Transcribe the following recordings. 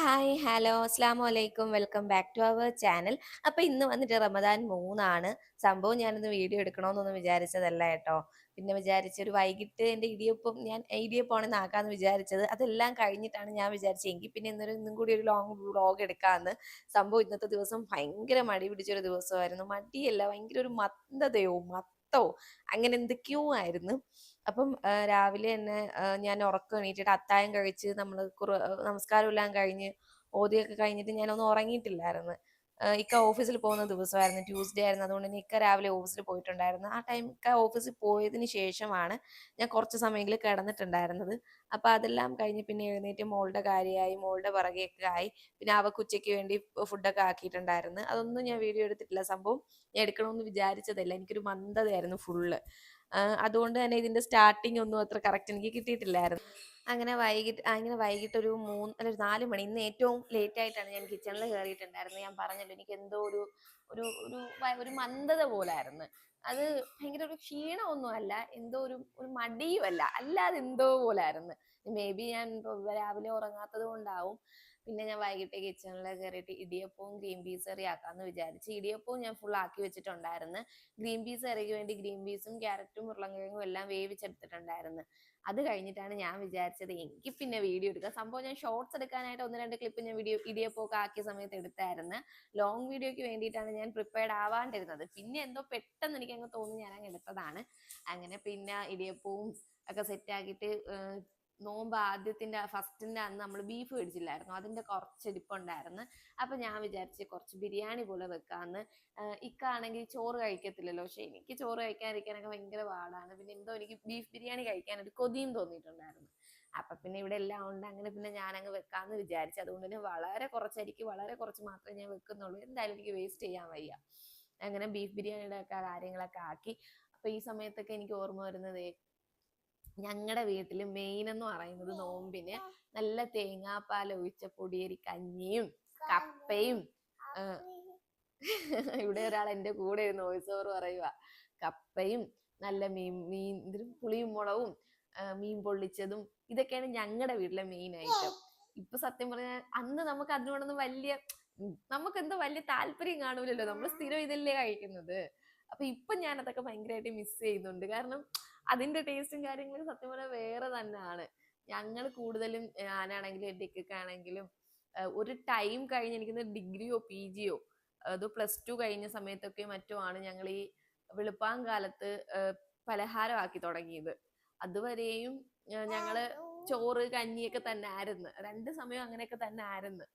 Hi hello അസ്സാം വലൈക്കും welcome back to our channel. അപ്പോൾ ഇന്ന് വന്നിട്ട് റമദാൻ 3 സംഭവം. ഞാനിന്ന് വീഡിയോ എടുക്കണമെന്നൊന്നും വിചാരിച്ചതല്ല കേട്ടോ. പിന്നെ വിചാരിച്ചൊരു വൈകിട്ട് എൻ്റെ ഇടിയപ്പമാണെന്ന് ആക്കാമെന്ന് വിചാരിച്ചത്. അതെല്ലാം കഴിഞ്ഞിട്ടാണ് ഞാൻ വിചാരിച്ചത് എങ്കിൽ പിന്നെ ഇന്നും കൂടി ഒരു ലോങ് വ്ളോഗ് എടുക്കാമെന്ന്. സംഭവം ഇന്നത്തെ ദിവസം ഭയങ്കര മടി പിടിച്ചൊരു ദിവസമായിരുന്നു. മടിയല്ല, ഭയങ്കര ഒരു മന്ദതയോ മത്തോ അങ്ങനെ എന്തൊക്കെയോ ആയിരുന്നു. അപ്പം രാവിലെ തന്നെ ഞാൻ ഉറക്കം എണീറ്റിട്ട് അത്താഴം കഴിച്ച് നമ്മൾ നമസ്കാരം എല്ലാം കഴിഞ്ഞ് ഓതിയൊക്കെ കഴിഞ്ഞിട്ട് ഞാനൊന്നും ഉറങ്ങിയിട്ടില്ലായിരുന്നു. ഇക്ക ഓഫീസിൽ പോകുന്ന ദിവസമായിരുന്നു, ട്യൂസ്ഡേ ആയിരുന്നു. അതുകൊണ്ട് തന്നെ ഇക്ക രാവിലെ ഓഫീസിൽ പോയിട്ടുണ്ടായിരുന്നു. ആ ടൈം ഇക്ക ഓഫീസിൽ പോയതിന് ശേഷമാണ് ഞാൻ കുറച്ച് സമയങ്ങളിൽ കിടന്നിട്ടുണ്ടായിരുന്നത്. അപ്പം അതെല്ലാം കഴിഞ്ഞ് പിന്നെ എഴുന്നേറ്റ് മോളുടെ കാര്യമായി, മോളുടെ പുറകെയൊക്കെ ആയി. പിന്നെ അവൾക്ക് ഉച്ചയ്ക്ക് വേണ്ടി ഫുഡൊക്കെ ആക്കിയിട്ടുണ്ടായിരുന്നു. അതൊന്നും ഞാൻ വീഡിയോ എടുത്തിട്ടില്ല. സംഭവം ഞാൻ എടുക്കണമെന്ന് വിചാരിച്ചതല്ല, എനിക്കൊരു മന്ദതയായിരുന്നു ഫുള്ള്. അതുകൊണ്ട് തന്നെ ഇതിന്റെ സ്റ്റാർട്ടിങ് ഒന്നും അത്ര കറക്റ്റ് എനിക്ക് കിട്ടിയിട്ടില്ലായിരുന്നു. അങ്ങനെ വൈകിട്ട് ഒരു 4 മണി, ഇന്ന് ഏറ്റവും ലേറ്റ് ആയിട്ടാണ് ഞാൻ കിച്ചണിൽ കയറിയിട്ടുണ്ടായിരുന്നത്. ഞാൻ പറഞ്ഞല്ലോ, എനിക്ക് എന്തോ ഒരു ഒരു ഒരു ഒരു മന്ദത പോലായിരുന്നു. അത് ഭയങ്കര ഒരു ക്ഷീണമൊന്നും അല്ല, എന്തോ ഒരു ഒരു മടിയും അല്ലാതെ എന്തോ പോലായിരുന്നു. മേ ബി ഞാൻ രാവിലെ ഉറങ്ങാത്തത് കൊണ്ടാവും. പിന്നെ ഞാൻ വൈകിട്ട് കിച്ചണിൽ കയറിയിട്ട് ഇടിയപ്പവും ഗ്രീൻ പീസ് കറി ആക്കാമെന്ന് വിചാരിച്ച്. ഇടിയപ്പവും ഞാൻ ഫുൾ ആക്കി വെച്ചിട്ടുണ്ടായിരുന്നു. ഗ്രീൻ പീസ് കറിക്ക് വേണ്ടി ഗ്രീൻ പീസും ക്യാരറ്റും ഉരുളൻകിഴങ്ങും എല്ലാം വേവിച്ചെടുത്തിട്ടുണ്ടായിരുന്നു. അത് കഴിഞ്ഞിട്ടാണ് ഞാൻ വിചാരിച്ചത് എങ്കിൽ പിന്നെ വീഡിയോ എടുക്കുക. സംഭവം ഞാൻ ഷോർട്സ് എടുക്കാനായിട്ട് 1-2 ക്ലിപ്പ് ഞാൻ ഇടിയപ്പമൊക്കെ ആക്കിയ സമയത്ത് എടുത്തായിരുന്നു. ലോങ് വീഡിയോയ്ക്ക് വേണ്ടിയിട്ടാണ് ഞാൻ പ്രിപ്പയർഡ് ആവാണ്ടിരുന്നത്. പിന്നെ എന്തോ പെട്ടെന്ന് എനിക്ക് അങ്ങ് തോന്നി, ഞാൻ അങ്ങ് എടുത്തതാണ്. അങ്ങനെ പിന്നെ ഇടിയപ്പവും ഒക്കെ സെറ്റാക്കിയിട്ട് നോമ്പ് ആദ്യത്തിന്റെ ഫസ്റ്റിന്റെ അന്ന് നമ്മൾ ബീഫ് മേടിച്ചില്ലായിരുന്നു, അതിന്റെ കുറച്ച് ഇരിപ്പുണ്ടായിരുന്നു. അപ്പൊ ഞാൻ വിചാരിച്ച് കുറച്ച് ബിരിയാണി പോലെ വെക്കാന്ന്. ഇക്കാണെങ്കിൽ ചോറ് കഴിക്കത്തില്ലല്ലോ, പക്ഷെ എനിക്ക് ചോറ് കഴിക്കാതിരിക്കാനൊക്കെ ഭയങ്കര പാടാണ്. പിന്നെ എന്തോ എനിക്ക് ബീഫ് ബിരിയാണി കഴിക്കാൻ ഒരു കൊതിയും തോന്നിയിട്ടുണ്ടായിരുന്നു. അപ്പൊ പിന്നെ ഇവിടെ എല്ലാം ഉണ്ട്, അങ്ങനെ പിന്നെ ഞാൻ അങ്ങ് വെക്കാന്ന് വിചാരിച്ചു. അതുകൊണ്ട് തന്നെ വളരെ കുറച്ചരിക്ക് വളരെ കുറച്ച് മാത്രമേ ഞാൻ വെക്കുന്നുള്ളൂ. എന്തായാലും എനിക്ക് വേസ്റ്റ് ചെയ്യാൻ വയ്യ. അങ്ങനെ ബീഫ് ബിരിയാണിയുടെ ഒക്കെ കാര്യങ്ങളൊക്കെ ആക്കി. അപ്പൊ ഈ സമയത്തൊക്കെ എനിക്ക് ഓർമ്മ വരുന്നത്, ഞങ്ങളുടെ വീട്ടിൽ മെയിൻ എന്ന് പറയുന്നത് നോമ്പിന് നല്ല തേങ്ങാപ്പാൽ ഒഴിച്ച പൊടിയരി കഞ്ഞിയും കപ്പയും. ഇവിടെ ഒരാൾ എന്റെ കൂടെ ഇരുന്ന് വോയിസ് ഓവർ പറയുക. കപ്പയും നല്ല ഇതിലും പുളിയും മുളകും മീൻ പൊള്ളിച്ചതും ഇതൊക്കെയാണ് ഞങ്ങളുടെ വീട്ടിലെ മെയിൻ ഐറ്റം. ഇപ്പൊ സത്യം പറഞ്ഞാൽ അന്ന് നമുക്ക് അതിനോടൊന്നും നമുക്ക് എന്തോ വലിയ താല്പര്യം കാണൂലല്ലോ, നമ്മൾ സ്ഥിരം ഇതല്ലേ കഴിക്കുന്നത്. അപ്പൊ ഇപ്പൊ ഞാൻ അതൊക്കെ ഭയങ്കരമായിട്ട് മിസ് ചെയ്യുന്നുണ്ട്. കാരണം അതിന്റെ ടേസ്റ്റും കാര്യങ്ങളും സത്യം പറഞ്ഞാൽ വേറെ തന്നെയാണ്. ഞങ്ങൾ കൂടുതലും, ഞാനാണെങ്കിലും എൻ്റെ ഇക്കാണെങ്കിലും ഒരു ടൈം കഴിഞ്ഞ് എനിക്കൊന്ന് ഡിഗ്രിയോ PGയോ അത് +2 കഴിഞ്ഞ സമയത്തൊക്കെ മറ്റോ ആണ് ഞങ്ങൾ ഈ വെളുപ്പാങ്കാലത്ത് പലഹാരമാക്കി തുടങ്ങിയത്. അതുവരെയും ഞങ്ങള് ചോറ് കഞ്ഞിയൊക്കെ തന്നെ ആയിരുന്നു, 2 സമയം അങ്ങനെയൊക്കെ തന്നെ ആയിരുന്നു.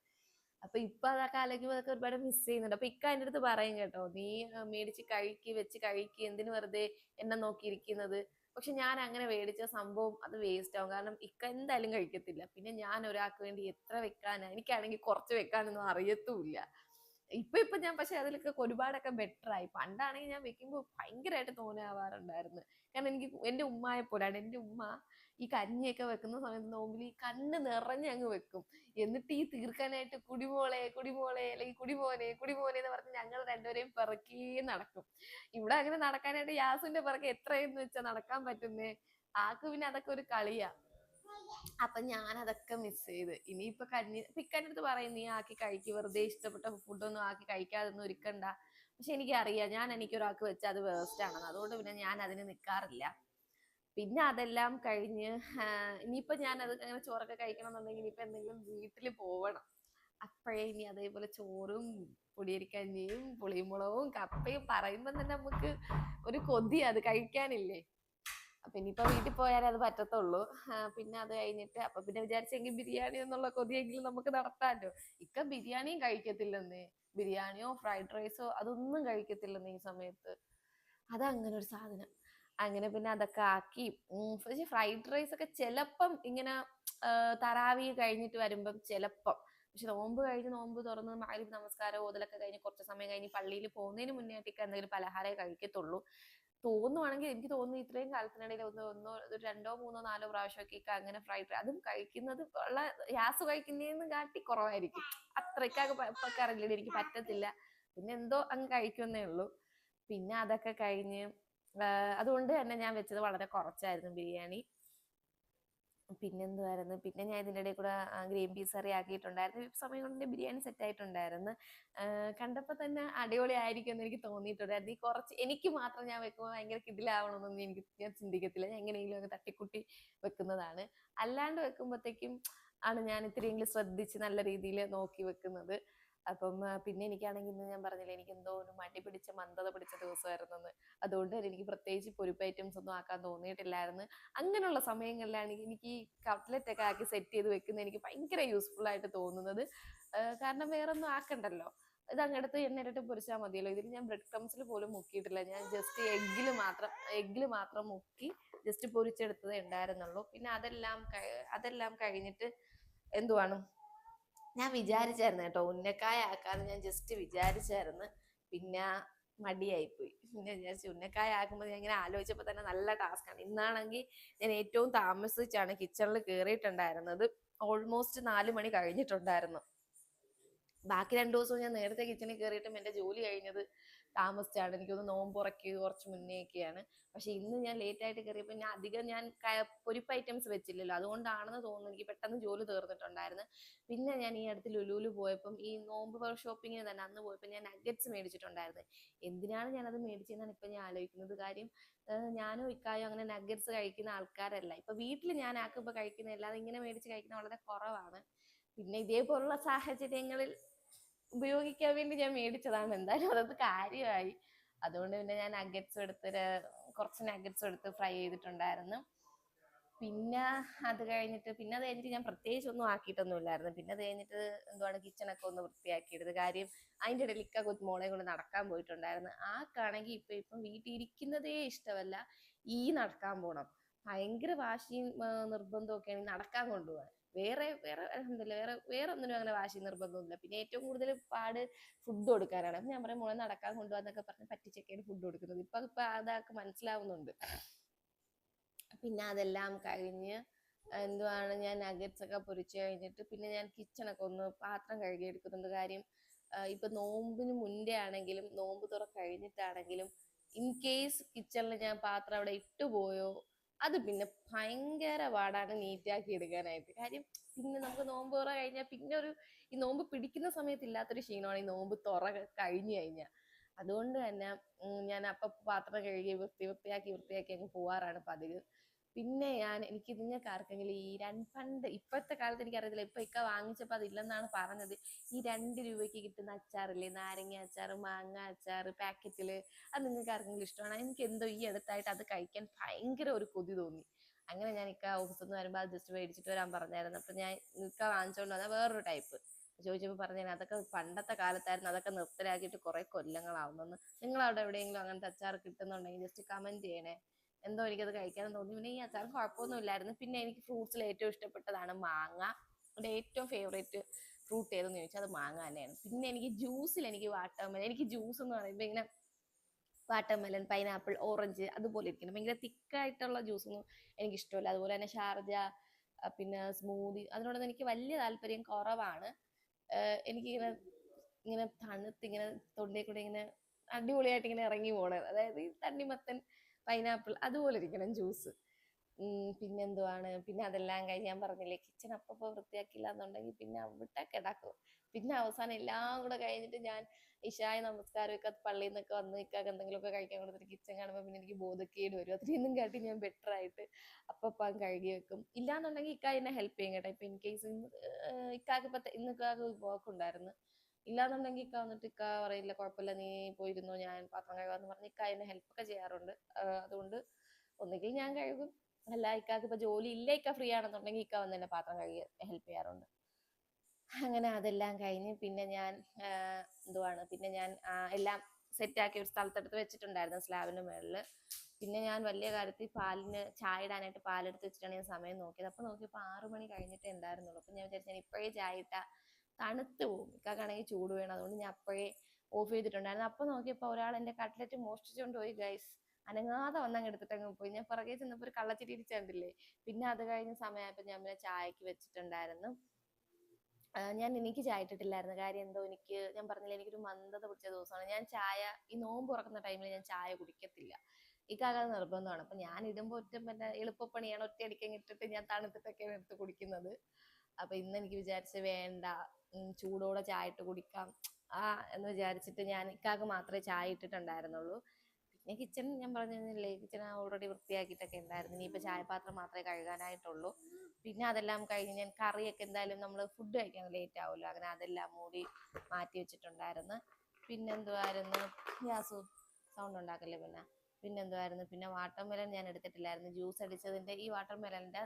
അപ്പൊ ഇപ്പൊ അതൊക്കെ ആലോചിക്കുമ്പോൾ അതൊക്കെ ഒരുപാട് മിസ് ചെയ്യുന്നുണ്ട്. അപ്പൊ ഇക്ക എൻ്റെ അടുത്ത് പറയും കേട്ടോ, നീ മേടിച്ച് വെച്ച് കഴിക്ക്, എന്തിനു വെറുതെ എന്നെ നോക്കിയിരിക്കുന്നത്. പക്ഷെ ഞാൻ അങ്ങനെ മേടിച്ച സംഭവം അത് വേസ്റ്റ് ആവും. കാരണം ഇക്ക എന്തായാലും കഴിക്കത്തില്ല. പിന്നെ ഞാൻ ഒരാൾക്ക് വേണ്ടി എത്ര വെക്കാനാ, എനിക്കാണെങ്കിൽ കുറച്ച് വെക്കാനൊന്നും അറിയത്തുമില്ല. ഇപ്പൊ ഞാൻ പക്ഷെ അതിലൊക്കെ ഒരുപാടൊക്കെ ബെറ്റർ ആയി. പണ്ടാണെങ്കിൽ ഞാൻ വെക്കുമ്പോൾ ഭയങ്കരമായിട്ട് തോന്നാവാറുണ്ടായിരുന്നു. കാരണം എനിക്ക് എന്റെ ഉമ്മയെ പോലാണ്. എന്റെ ഉമ്മ ഈ കഞ്ഞിയൊക്കെ വെക്കുന്ന സമയത്ത് നോമ്പിൽ ഈ കണ്ണ് നിറഞ്ഞ് അങ്ങ് വെക്കും. എന്നിട്ട് ഈ തീർക്കാനായിട്ട് കുടിമോളെ കുടിമോളെ അല്ലെങ്കിൽ കുടിമോനെ എന്ന് പറഞ്ഞ് ഞങ്ങൾ രണ്ടുപേരെയും പിറക്കേ നടക്കും. ഇവിടെ അങ്ങനെ നടക്കാനായിട്ട് യാസിന്റെ പിറകെ എത്രയെന്ന് വെച്ചാൽ നടക്കാൻ പറ്റുന്നേ. ആക്ക് പിന്നെ അതൊക്കെ ഒരു കളിയാ. അപ്പൊ ഞാൻ അതൊക്കെ മിസ് ചെയ്ത്. ഇനിയിപ്പൊ ഇക്കാന്റെ അടുത്ത് പറയും, നീ ആക്കി കഴിക്ക്, വെറുതെ ഇഷ്ടപ്പെട്ട ഫുഡൊന്നും ആക്കി കഴിക്കാതൊന്നും ഇരിക്കണ്ട. പക്ഷെ എനിക്കറിയാം, എനിക്കൊരാൾക്ക് വെച്ചാൽ അത് വേസ്റ്റ് ആണെന്ന്. അതുകൊണ്ട് പിന്നെ ഞാൻ അതിന് നിൽക്കാറില്ല. പിന്നെ അതെല്ലാം കഴിഞ്ഞ് ഇനിയിപ്പോ ഞാൻ അത് അങ്ങനെ ചോറൊക്കെ കഴിക്കണം എന്നുണ്ടെങ്കിൽ ഇനിയിപ്പോ എന്തെങ്കിലും വീട്ടിൽ പോവണം. അപ്പോഴേ ഇനി അതേപോലെ ചോറും പൊടിയരിക്കഞ്ഞിയും പുളിമുളകും കപ്പയും പറയുമ്പോൾ തന്നെ നമുക്ക് ഒരു കൊതി അത് കഴിക്കാനില്ലേ. അപ്പൊ ഇനിയിപ്പോ വീട്ടിൽ പോയാലേ അത് പറ്റത്തുള്ളൂ. പിന്നെ അത് കഴിഞ്ഞിട്ട് അപ്പൊ പിന്നെ വിചാരിച്ചെങ്കിൽ ബിരിയാണി എന്നുള്ള കൊതിയെങ്കിലും നമുക്ക് നടത്താമല്ലോ. ഇക്ക ബിരിയാണിയും കഴിക്കത്തില്ലെന്നേ. ബിരിയാണിയോ ഫ്രൈഡ് റൈസോ അതൊന്നും കഴിക്കത്തില്ലെന്നേ ഈ സമയത്ത്. അതങ്ങനെ ഒരു സാധനം. അങ്ങനെ പിന്നെ അതൊക്കെ ആക്കി. പക്ഷെ ഫ്രൈഡ് റൈസ് ഒക്കെ ചിലപ്പം ഇങ്ങനെ തറാവി കഴിഞ്ഞിട്ട് വരുമ്പം ചിലപ്പം. പക്ഷെ നോമ്പ് കഴിഞ്ഞ് നോമ്പ് തുറന്ന് മഗ്‌രിബ് നമസ്കാരം ഓതലൊക്കെ കഴിഞ്ഞ് കുറച്ച് സമയം കഴിഞ്ഞ് പള്ളിയിൽ പോകുന്നതിന് മുന്നേ ആയിട്ടൊക്കെ എന്തെങ്കിലും പലഹാരമേ കഴിക്കത്തുള്ളൂ. തോന്നുവാണെങ്കിൽ എനിക്ക് തോന്നുന്നു ഇത്രയും കാലത്തിനിടയിൽ ഒന്നോ 2, 3, 4 പ്രാവശ്യമൊക്കെ അങ്ങനെ ഫ്രൈഡ് റൈസ് അതും കഴിക്കുന്നത് ഉള്ള ഗ്യാസ് കഴിക്കുന്നതിന് കാട്ടി കുറവായിരിക്കും. അത്രയ്ക്കൊക്കെ അറിയില്ല, എനിക്ക് പറ്റത്തില്ല. പിന്നെ എന്തോ അങ്ങ് കഴിക്കുന്നേ ഉള്ളൂ. പിന്നെ അതൊക്കെ കഴിഞ്ഞ് അതുകൊണ്ട് തന്നെ ഞാൻ വെച്ചത് വളരെ കുറച്ചായിരുന്നു ബിരിയാണി. പിന്നെന്തുവായിരുന്നു, പിന്നെ ഞാൻ ഇതിൻ്റെ ഇടയിൽ കൂടെ ഗ്രീൻ പീസ് കറി ആക്കിയിട്ടുണ്ടായിരുന്നു. ഈ സമയം കൊണ്ട് ബിരിയാണി സെറ്റ് ആയിട്ടുണ്ടായിരുന്നു. കണ്ടപ്പോൾ തന്നെ അടിപൊളി ആയിരിക്കും എന്ന് എനിക്ക് തോന്നിയിട്ടുണ്ടായിരുന്നു. ഈ കുറച്ച് എനിക്ക് മാത്രം ഞാൻ വെക്കുമ്പോൾ ഭയങ്കര കിടിലാവണമെന്നൊന്നും ഞാൻ ചിന്തിക്കത്തില്ല. ഞാൻ എങ്ങനെയെങ്കിലും ഒക്കെ തട്ടിക്കൂട്ടി വെക്കുന്നതാണ്. അല്ലാണ്ട് വെക്കുമ്പോഴത്തേക്കും ആണ് ഞാൻ ഇത്തിരിയെങ്കിലും ശ്രദ്ധിച്ച് നല്ല രീതിയിൽ നോക്കി വെക്കുന്നത്. അപ്പം പിന്നെ എനിക്കാണെങ്കിൽ ഇന്ന് ഞാൻ പറഞ്ഞില്ലേ, എനിക്ക് എന്തോ ഒരു മടി പിടിച്ച മന്ദത പിടിച്ച ദിവസമായിരുന്നെന്ന്. അതുകൊണ്ട് തന്നെ എനിക്ക് പ്രത്യേകിച്ച് പൊരിപ്പ് ഐറ്റംസ് ഒന്നും ആക്കാൻ തോന്നിയിട്ടില്ലായിരുന്നു. അങ്ങനെയുള്ള സമയങ്ങളിലാണ് എനിക്ക് ഈ കട്ട്ലറ്റ് ഒക്കെ ആക്കി സെറ്റ് ചെയ്ത് വെക്കുന്നത് എനിക്ക് ഭയങ്കര യൂസ്ഫുൾ ആയിട്ട് തോന്നുന്നത്. കാരണം വേറെ ഒന്നും ആക്കണ്ടല്ലോ, ഇത് അങ്ങെടുത്ത് എണ്ണയിലിട്ട് പൊരിച്ചാൽ മതിയല്ലോ. ഇതിൽ ഞാൻ ബ്രെഡ് ക്രംസിൽ പോലും മുക്കിയിട്ടില്ല. ഞാൻ ജസ്റ്റ് എഗ്ഗിൽ മാത്രം മുക്കി ജസ്റ്റ് പൊരിച്ചെടുത്തതേ ഉണ്ടായിരുന്നുള്ളൂ. പിന്നെ അതെല്ലാം കഴിഞ്ഞിട്ട് എന്തുവാണ്, ഞാൻ വിചാരിച്ചായിരുന്നു കേട്ടോ ഉന്നക്കായ ആക്കാന്ന് ഞാൻ ജസ്റ്റ് വിചാരിച്ചായിരുന്നു. പിന്നെ മടിയായിപ്പോയി. പിന്നെ വിചാരിച്ചു ഉന്നക്കായ ആക്കുമ്പോൾ ഞാൻ ഇങ്ങനെ ആലോചിച്ചപ്പോൾ തന്നെ നല്ല ടാസ്ക്കാണ്. ഇന്നാണെങ്കിൽ ഞാൻ ഏറ്റവും താമസിച്ചാണ് കിച്ചണിൽ കയറിയിട്ടുണ്ടായിരുന്നത്. ഓൾമോസ്റ്റ് 4 മണി കഴിഞ്ഞിട്ടുണ്ടായിരുന്നു. ബാക്കി 2 ദിവസവും ഞാൻ നേരത്തെ കിച്ചണിൽ കയറിയിട്ടും എന്റെ ജോലി കഴിഞ്ഞത് താമസിച്ചാണ്. എനിക്കൊന്ന് നോമ്പ് തുറക്കി കുറച്ച് മുന്നേയൊക്കെയാണ്. പക്ഷെ ഇന്ന് ഞാൻ ലേറ്റ് ആയിട്ട് കയറിയപ്പോൾ ഞാൻ അധികം പൊരിപ്പ് ഐറ്റംസ് വെച്ചില്ലല്ലോ, അതുകൊണ്ടാണെന്ന് തോന്നുന്നു എനിക്ക് പെട്ടെന്ന് ജോലി തീർന്നിട്ടുണ്ടായിരുന്നു. പിന്നെ ഞാൻ ഈ അടുത്ത് ലുലുവിൽ പോയപ്പം ഈ നോമ്പ് ഷോപ്പിങ്ങിന് തന്നെ അന്ന് പോയപ്പോൾ ഞാൻ നഗറ്റ്സ് മേടിച്ചിട്ടുണ്ടായിരുന്നു. എന്തിനാണ് ഞാനത് മേടിച്ചതെന്നാണ് ഇപ്പൊ ഞാൻ ആലോചിക്കുന്നത്. കാര്യം ഞാനും ഇക്കായും അങ്ങനെ നഗറ്റ്സ് കഴിക്കുന്ന ആൾക്കാരല്ല. ഇപ്പൊ വീട്ടിൽ ഞാൻ ആക്കുമ്പോൾ കഴിക്കുന്ന അല്ലാതെ ഇങ്ങനെ മേടിച്ച് കഴിക്കുന്ന വളരെ കുറവാണ്. പിന്നെ ഇതേപോലുള്ള സാഹചര്യങ്ങളിൽ ഉപയോഗിക്കാൻ വേണ്ടി ഞാൻ മേടിച്ചതാണ്. എന്തായാലും അതൊക്കെ കാര്യമായി. അതുകൊണ്ട് പിന്നെ ഞാൻ കുറച്ച് നഗറ്റ്സ് എടുത്ത് ഫ്രൈ ചെയ്തിട്ടുണ്ടായിരുന്നു. പിന്നെ അത് കഴിഞ്ഞിട്ട് ഞാൻ പ്രത്യേകിച്ച് ഒന്നും ആക്കിയിട്ടൊന്നും ഇല്ലായിരുന്നു. പിന്നെ അത് കഴിഞ്ഞിട്ട് എന്തുവാണ്, കിച്ചണൊക്കെ ഒന്ന് വൃത്തിയാക്കിയെടുത്ത്. കാര്യം അതിൻ്റെ ഇടയിൽ ഇക്ക മോളെ കൊണ്ട് നടക്കാൻ പോയിട്ടുണ്ടായിരുന്നു. ആക്കാണെങ്കിൽ ഇപ്പം വീട്ടിൽ ഇരിക്കുന്നതേ ഇഷ്ടമല്ല, നടക്കാൻ പോണം. ഭയങ്കര വാശിയും നിർബന്ധവും ഒക്കെ ആണെങ്കിൽ നടക്കാൻ കൊണ്ടുപോകാൻ. വേറെ വേറെ അൽഹംദുലില്ലാ വേറെ ഒന്നിനും അങ്ങനെ വാശി നിർബന്ധമൊന്നുമില്ല. പിന്നെ ഏറ്റവും കൂടുതൽ പാട് ഫുഡ് കൊടുക്കാനാണ്. അപ്പൊ ഞാൻ പറയും മോളെ നടക്കാൻ കൊണ്ടുപോകാന്നൊക്കെ പറഞ്ഞ് പറ്റിച്ചൊക്കെയാണ് ഫുഡ് കൊടുക്കുന്നത്. ഇപ്പൊ അതൊക്കെ മനസ്സിലാവുന്നുണ്ട്. പിന്നെ അതെല്ലാം കഴിഞ്ഞ് എന്തുവാണ്, ഞാൻ നഗറ്റ്സ് ഒക്കെ പൊരിച്ചു കഴിഞ്ഞിട്ട് പിന്നെ ഞാൻ കിച്ചണൊക്കെ ഒന്ന് പാത്രം കഴുകി എടുക്കുന്നുണ്ട്. കാര്യം ഇപ്പൊ നോമ്പിന് മുന്നേ ആണെങ്കിലും നോമ്പ് തുറ കഴിഞ്ഞിട്ടാണെങ്കിലും ഇൻ കേസ് കിച്ചണിൽ ഞാൻ പാത്രം അവിടെ ഇട്ടുപോയോ അത് പിന്നെ ഭയങ്കര പാടാണ് നീറ്റാക്കി എടുക്കാനായിട്ട്. കാര്യം പിന്നെ നമുക്ക് നോമ്പ് തുറ കഴിഞ്ഞാൽ പിന്നെ ഈ നോമ്പ് പിടിക്കുന്ന സമയത്ത് ഇല്ലാത്തൊരു ക്ഷീണമാണ് ഈ നോമ്പ് തുറ കഴിഞ്ഞു കഴിഞ്ഞാൽ. അതുകൊണ്ട് തന്നെ ഞാൻ അപ്പൊ പാത്രം കഴുകി വൃത്തിയാക്കി അങ്ങ് പോവാറാണ് പതിവ്. പിന്നെ എനിക്ക് നിങ്ങൾക്ക് ആർക്കെങ്കിലും പണ്ട് ഇപ്പോഴത്തെ കാലത്ത് എനിക്കറിയത്തില്ല, ഇപ്പൊ ഇക്ക വാങ്ങിച്ചപ്പോ അതില്ലെന്നാണ് പറഞ്ഞത്. ഈ 2 രൂപയ്ക്ക് കിട്ടുന്ന അച്ചാറില്ലേ, നാരങ്ങ അച്ചാറ്, മാങ്ങ അച്ചാറ് പാക്കറ്റില്, അത് നിങ്ങൾക്ക് ആർക്കെങ്കിലും ഇഷ്ടമാണ്? എനിക്ക് എന്തോ ഈ അടുത്തായിട്ട് അത് കഴിക്കാൻ ഭയങ്കര ഒരു കൊതി തോന്നി. അങ്ങനെ ഞാൻ ഇക്ക ഓഫീസിൽ നിന്ന് വരുമ്പോൾ അത് ജസ്റ്റ് മേടിച്ചിട്ട് വരാൻ പറഞ്ഞായിരുന്നു. അപ്പൊ ഞാൻ ഇക്ക വാങ്ങിച്ചോണ്ട് വന്ന വേറൊരു ടൈപ്പ് ചോദിച്ചപ്പോൾ പറഞ്ഞു, അതൊക്കെ പണ്ടത്തെ കാലത്തായിരുന്നു, അതൊക്കെ നിർത്തലാക്കിയിട്ട് കുറെ കൊല്ലങ്ങളാവുന്നെന്ന്. നിങ്ങളവിടെ എവിടെയെങ്കിലും അങ്ങനത്തെ അച്ചാർ കിട്ടുന്നുണ്ടെങ്കിൽ ജസ്റ്റ് കമന്റ് ചെയ്യണേ. എന്തോ എനിക്കത് കഴിക്കാനും തോന്നി. പിന്നെ ഈ അച്ചാർ കുഴപ്പമൊന്നും ഇല്ലായിരുന്നു. പിന്നെ എനിക്ക് ഫ്രൂട്ട്സിൽ ഏറ്റവും ഇഷ്ടപ്പെട്ടതാണ് മാങ്ങ. എൻ്റെ ഏറ്റവും ഫേവറേറ്റ് ഫ്രൂട്ട് ഏതെന്ന് ചോദിച്ചാൽ അത് മാങ്ങ തന്നെയാണ്. പിന്നെ എനിക്ക് ജ്യൂസിൽ എനിക്ക് ജ്യൂസ് എന്ന് പറയുമ്പോൾ ഇങ്ങനെ വാട്ടർമെലൺ, പൈനാപ്പിൾ, ഓറഞ്ച് അതുപോലെ ഇരിക്കണം. ഭയങ്കര തിക്കായിട്ടുള്ള ജ്യൂസൊന്നും എനിക്ക് ഇഷ്ടമല്ല. അതുപോലെ തന്നെ ഷാർജ, പിന്നെ സ്മൂതി, അതിനോടൊന്നും എനിക്ക് വലിയ താല്പര്യം കുറവാണ്. എനിക്കിങ്ങനെ ഇങ്ങനെ തണുത്ത് ഇങ്ങനെ തൊണ്ടയിൽ കൂടെ ഇങ്ങനെ അടിപൊളിയായിട്ട് ഇങ്ങനെ ഇറങ്ങി പോണത്, അതായത് ഈ തണ്ണിമത്തൻ, പൈനാപ്പിൾ അതുപോലെ ഇരിക്കണം ജ്യൂസ്. പിന്നെന്തുവാണ്, പിന്നെ അതെല്ലാം കഴിഞ്ഞ് ഞാൻ പറഞ്ഞില്ലേ കിച്ചൺ അപ്പപ്പോ വൃത്തിയാക്കില്ല എന്നുണ്ടെങ്കിൽ പിന്നെ അവിടെ കിടക്കും. പിന്നെ അവസാനം എല്ലാം കൂടെ കഴിഞ്ഞിട്ട് ഞാൻ ഇശായ നമസ്കാരമൊക്കെ പള്ളിയിൽ നിന്നൊക്കെ വന്ന് ഇക്കാക്ക് എന്തെങ്കിലുമൊക്കെ കഴിക്കാൻ കൊടുത്തിട്ട് കിച്ചൺ കാണുമ്പോൾ പിന്നെ എനിക്ക് ബോധക്കേട് വരും. അത്രയൊന്നും കാട്ടി ഞാൻ ബെറ്റർ ആയിട്ട് അപ്പം കഴുകി വെക്കും. ഇല്ലാന്നുണ്ടെങ്കിൽ ഇക്ക എന്നെ ഹെൽപ്പ് ചെയ്യും കേട്ടോ. ഇപ്പൊ ഇൻ കേസ് ഇന്ന് ഇക്കാക്ക് വർക്ക് ഉണ്ടായിരുന്നു, ഇല്ലാന്നുണ്ടെങ്കിൽ ഇക്ക വന്നിട്ട് ഇക്ക പറയില്ല കുഴപ്പമില്ല നീ പോയിരുന്നോ ഞാൻ പാത്രം കഴുകാന്ന് പറഞ്ഞ് ഇക്ക എന്നെ ഹെൽപ്പ് ഒക്കെ ചെയ്യാറുണ്ട്. അതുകൊണ്ട് ഒന്നുകിൽ ഞാൻ കഴുകും, അല്ല ഇക്കാക്ക് ഇപ്പൊ ജോലി ഇല്ല, ഇക്ക ഫ്രീ ആണെന്നുണ്ടെങ്കിൽ ഇക്ക വന്ന് എന്നെ പാത്രം കഴുകി ഹെൽപ്പ് ചെയ്യാറുണ്ട്. അങ്ങനെ അതെല്ലാം കഴിഞ്ഞ് പിന്നെ ഞാൻ പിന്നെ ഞാൻ എല്ലാം സെറ്റാക്കി ഒരു സ്ഥലത്തെടുത്ത് വെച്ചിട്ടുണ്ടായിരുന്നു സ്ലാബിന്റെ മുകളില്. പിന്നെ ഞാൻ വലിയ കാര്യത്തിൽ ചായ ഇടാനായിട്ട് പാലെടുത്ത് വെച്ചിട്ടാണ് ഞാൻ സമയം നോക്കിയത്. അപ്പൊ നോക്കിയപ്പോൾ 6 മണി കഴിഞ്ഞിട്ടേ ഉണ്ടായിരുന്നുള്ളൂ. അപ്പൊ ഞാൻ വിചാരിച്ചു ഇപ്പോഴേ ചായ ഇട്ടാ തണുത്ത് പോകും, ഇക്കാണെങ്കിൽ ചൂട് വേണം. അതുകൊണ്ട് ഞാൻ അപ്പോഴേ ഓഫ് ചെയ്തിട്ടുണ്ടായിരുന്നു. അപ്പൊ നോക്കിയപ്പോൾ ഒരാൾ എന്റെ കട്ട്ലറ്റ് മോഷ്ടിച്ചുകൊണ്ട് പോയി ഗൈസ്. അനങ്ങാതെ വന്നങ്ങ് എടുത്തിട്ടങ്ങ് പോയി. ഞാൻ പുറകെ ചെന്നപ്പോൾ ഒരു കള്ളച്ചിരി ഇരിച്ചണ്ടില്ലേ. പിന്നെ അത് കഴിഞ്ഞ സമയമായപ്പോൾ ഞാൻ പിന്നെ ചായക്ക് വെച്ചിട്ടുണ്ടായിരുന്നു. എനിക്ക് ചായ ഇട്ടിട്ടില്ലായിരുന്നു. കാര്യം എന്തോ ഞാൻ പറഞ്ഞില്ല, എനിക്കൊരു മന്ദത പിടിച്ച ദിവസമാണ്. ഞാൻ ചായ ഈ നോമ്പ് തുറക്കുന്ന ടൈമിൽ ഞാൻ ചായ കുടിക്കത്തില്ല. ഇക്കാക്ക് നിർബന്ധമാണ്. അപ്പൊ ഞാൻ ഇടുമ്പോ ഒറ്റ മറ്റേ എളുപ്പപ്പണിയാണ്, ഒറ്റയടിക്കങ്ങ് ഇട്ടിട്ട് ഞാൻ തണുത്തിട്ടൊക്കെയാണ് എടുത്ത് കുടിക്കുന്നത്. അപ്പൊ ഇന്ന് എനിക്ക് വിചാരിച്ച് വേണ്ട, ചൂടോടെ ചായ ഇട്ട് കുടിക്കാം എന്ന് വിചാരിച്ചിട്ട് ഞാൻ ഇക്കാക്ക് മാത്രമേ ചായ ഇട്ടിട്ടുണ്ടായിരുന്നുള്ളൂ. പിന്നെ കിച്ചൺ ഞാൻ പറഞ്ഞില്ലേ, കിച്ചൺ ഓൾറെഡി വൃത്തിയാക്കിയിട്ടൊക്കെ ഉണ്ടായിരുന്നു. ഇനിയിപ്പോൾ ചായപാത്രം മാത്രമേ കഴുകാനായിട്ടുള്ളൂ. പിന്നെ അതെല്ലാം കഴിഞ്ഞ് ഞാൻ കറിയൊക്കെ എന്തായാലും നമ്മൾ ഫുഡ് കഴിക്കാൻ ലേറ്റ് ആവുമല്ലോ, അങ്ങനെ അതെല്ലാം മൂടി മാറ്റി വെച്ചിട്ടുണ്ടായിരുന്നു. പിന്നെന്തുവായിരുന്നു, ഗ്യാസ് സൗണ്ട് ഉണ്ടാക്കല്ലേ. പിന്നെന്തുവായിരുന്നു, പിന്നെ വാട്ടർ മെലൺ ഞാൻ എടുത്തിട്ടില്ലായിരുന്നു. ജ്യൂസ് അടിച്ചതിന്റെ ഈ വാട്ടർ മെലണിന്റെ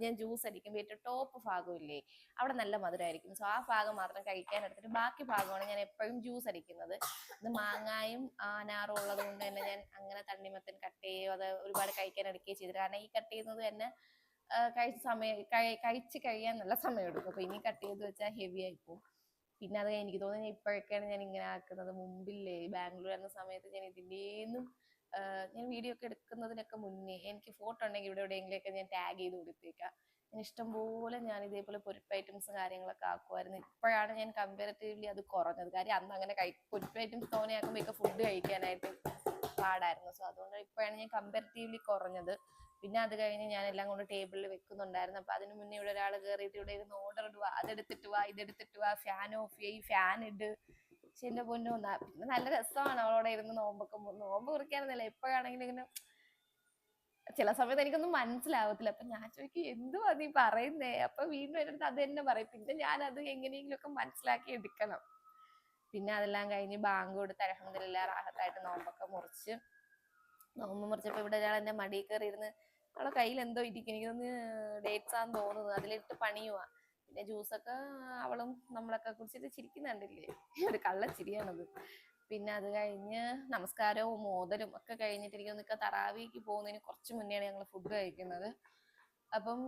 ഞാൻ ജ്യൂസ് അടിക്കുമ്പോൾ ഏറ്റവും ടോപ്പ് ഭാഗമില്ലേ, അവിടെ നല്ല മധുരമായിരിക്കും. സോ ആ ഭാഗം മാത്രം കഴിക്കാൻ എടുത്തിട്ട് ബാക്കി ഭാഗമാണ് ഞാൻ എപ്പോഴും ജ്യൂസ് അടിക്കുന്നത്. ഇത് മാങ്ങായും അനാറും ഉള്ളത് കൊണ്ട് തന്നെ ഞാൻ അങ്ങനെ തണ്ണിമത്തൻ കട്ട് ചെയ്യുകയോ അത് ഒരുപാട് കഴിക്കാൻ എടുക്കുകയോ ചെയ്തു. കാരണം ഈ കട്ട് ചെയ്യുന്നത് തന്നെ കഴിച്ച് കഴിയാൻ നല്ല സമയം എടുക്കും. അപ്പൊ ഇനി കട്ട് ചെയ്ത് വെച്ചാൽ ഹെവി ആയി പോകും. പിന്നെ അത് എനിക്ക് തോന്നുന്നു ഇപ്പോഴൊക്കെയാണ് ഞാൻ ഇങ്ങനെ ആക്കുന്നത്. മുമ്പില്ലേ ബാംഗ്ലൂർ എന്ന സമയത്ത് ഞാൻ ഇതിന്റെയൊന്നും ഞാൻ വീഡിയോ ഒക്കെ എടുക്കുന്നതിനൊക്കെ മുന്നേ എനിക്ക് ഫോട്ടോ ഉണ്ടെങ്കിൽ ഇവിടെ എവിടെയെങ്കിലൊക്കെ ഞാൻ ടാഗ് ചെയ്ത് കൊടുത്തേക്കാം. ഞാൻ ഇഷ്ടംപോലെ ഞാൻ ഇതേപോലെ പൊരിപ്പ് ഐറ്റംസ് കാര്യങ്ങളൊക്കെ ആക്കുമായിരുന്നു. ഇപ്പോഴാണ് ഞാൻ കമ്പാരിറ്റീവ്ലി അത് കുറഞ്ഞത്. കാര്യം അന്ന് അങ്ങനെ പൊരിപ്പ് ഐറ്റംസ് തോനെയാക്കുമ്പോൾ ഫുഡ് കഴിക്കാനായിട്ട് പാടായിരുന്നു. സോ അതുകൊണ്ട് ഇപ്പോഴാണ് ഞാൻ കമ്പാരിറ്റീവ്ലി കുറഞ്ഞത്. പിന്നെ അത് കഴിഞ്ഞ് ഞാൻ എല്ലാം കൊണ്ട് ടേബിളിൽ വെക്കുന്നുണ്ടായിരുന്നു. അപ്പൊ അതിന് മുന്നേ ഇവിടെ ഒരാൾ കയറിയിട്ട് ഇവിടെ ഇരുന്ന് ഓർഡർ ഇടുക, അതെടുത്തിട്ട് വാ ഇതെടുത്തിട്ട് വാ, ഫാൻ ഓഫ് ചെയ്യ്, ഫാൻ ഇട്. പക്ഷെ എന്റെ പൊന്നോ, പിന്നെ നല്ല രസമാണ് അവളോടെ ഇരുന്ന് നോമ്പ് കുറിക്കാനൊന്നുമില്ല, എപ്പോഴാണെങ്കിലും ഇങ്ങനെ ചില സമയത്ത് എനിക്കൊന്നും മനസ്സിലാവത്തില്ല. അപ്പൊ ഞാൻ ചോദിക്കും എന്തുവാ നീ പറയുന്നേ, അപ്പൊ വീണ്ടും എൻ്റെ അടുത്ത് അത് തന്നെ പറയും. പിന്നെ ഞാൻ അത് എങ്ങനെയെങ്കിലും ഒക്കെ മനസ്സിലാക്കി എടുക്കണം. പിന്നെ അതെല്ലാം കഴിഞ്ഞ് ബാങ്ക് കൊടുത്ത് അൽഹംദുലില്ലാഹ് റാഹത്തായിട്ട് നോമ്പൊക്കെ മുറിച്ചപ്പോ ഇവിടെ ഒരാൾ എന്റെ മടിയിൽ കയറി ഇരുന്ന്, അവളെ കയ്യിൽ എന്തോ ഇരിക്കും, എനിക്കൊന്ന് ഡേറ്റ്സ് ആണെന്ന് തോന്നുന്നു, അതിലിട്ട് പണിയുവാ. പിന്നെ ജ്യൂസൊക്കെ അവളും നമ്മളൊക്കെ കുടിച്ചിട്ട് ചിരിക്കുന്നുണ്ടില്ലേ, ഒരു കള്ളച്ചിരിയാണത്. പിന്നെ അത് കഴിഞ്ഞ് നമസ്കാരവും മോദലും ഒക്കെ കഴിഞ്ഞിട്ട് എനിക്ക് തറാവിക്ക് പോകുന്നതിന് കുറച്ച് മുന്നെയാണ് ഞങ്ങൾ ഫുഡ് കഴിക്കുന്നത്. അപ്പം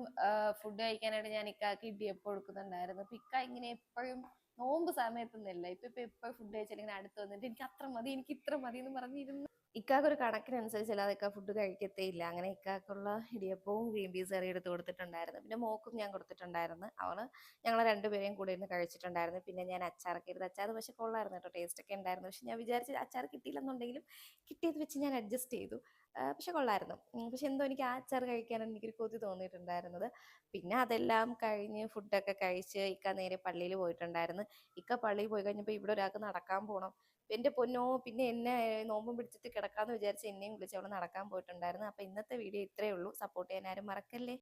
ഫുഡ് കഴിക്കാനായിട്ട് ഞാൻ ഇക്കാക്ക് ഇടിയപ്പം കൊടുക്കുന്നുണ്ടായിരുന്നു. അപ്പൊ ഇക്ക ഇങ്ങനെ എപ്പോഴും നോമ്പ് സമയത്തൊന്നുമല്ല, ഇപ്പൊ എപ്പോഴും ഫുഡ് കഴിച്ചാൽ ഇങ്ങനെ അടുത്ത് വന്നിട്ട് എനിക്ക് അത്ര മതി, എനിക്ക് ഇത്ര മതി എന്ന് പറഞ്ഞിരുന്നു. ഇക്കാക്ക് ഒരു കണക്കിനനുസരിച്ച് അല്ലാതെ ഇക്ക ഫുഡ് കഴിക്കത്തേ ഇല്ല. അങ്ങനെ ഇക്കാക്കുള്ള ഇടിയപ്പവും ഗ്രീൻ പീസ് കറി എടുത്ത് കൊടുത്തിട്ടുണ്ടായിരുന്നു. പിന്നെ മോക്കും ഞാൻ കൊടുത്തിട്ടുണ്ടായിരുന്നു. അവള് ഞങ്ങൾ രണ്ടുപേരെയും കൂടെ ഇരുന്ന് കഴിച്ചിട്ടുണ്ടായിരുന്നു. പിന്നെ ഞാൻ അച്ചാറൊക്കെ എടുത്ത്, അച്ചാർ പക്ഷെ കൊള്ളായിരുന്നു കേട്ടോ, ടേസ്റ്റ് ഒക്കെ ഉണ്ടായിരുന്നു. പക്ഷെ ഞാൻ വിചാരിച്ച് അച്ചാർ കിട്ടിയില്ലെന്നുണ്ടെങ്കിലും കിട്ടിയത് വെച്ച് ഞാൻ അഡ്ജസ്റ്റ് ചെയ്തു. പക്ഷെ കൊള്ളായിരുന്നു. പക്ഷെ എന്തോ എനിക്ക് ആ അച്ചാർ കഴിക്കാനാണ് എനിക്കൊരു കൊതി തോന്നിയിട്ടുണ്ടായിരുന്നത്. പിന്നെ അതെല്ലാം കഴിഞ്ഞ് ഫുഡൊക്കെ കഴിച്ച് ഇക്ക നേരെ പള്ളിയിൽ പോയിട്ടുണ്ടായിരുന്നു. ഇക്ക പള്ളിയിൽ പോയി കഴിഞ്ഞപ്പോൾ ഇവിടെ ഒരാൾക്ക് നടക്കാൻ പോകണം. എന്റെ പൊന്നോ, പിന്നെ എന്നെ നോമ്പും പിടിച്ചിട്ട് കിടക്കാന്ന് വിചാരിച്ച് എന്നെയും വിളിച്ച് അവിടെ നടക്കാൻ പോയിട്ടുണ്ടായിരുന്നു. അപ്പൊ ഇന്നത്തെ വീഡിയോ ഇത്രയേ ഉള്ളൂ. സപ്പോർട്ട് ചെയ്യാൻ ആരും മറക്കല്ലേ.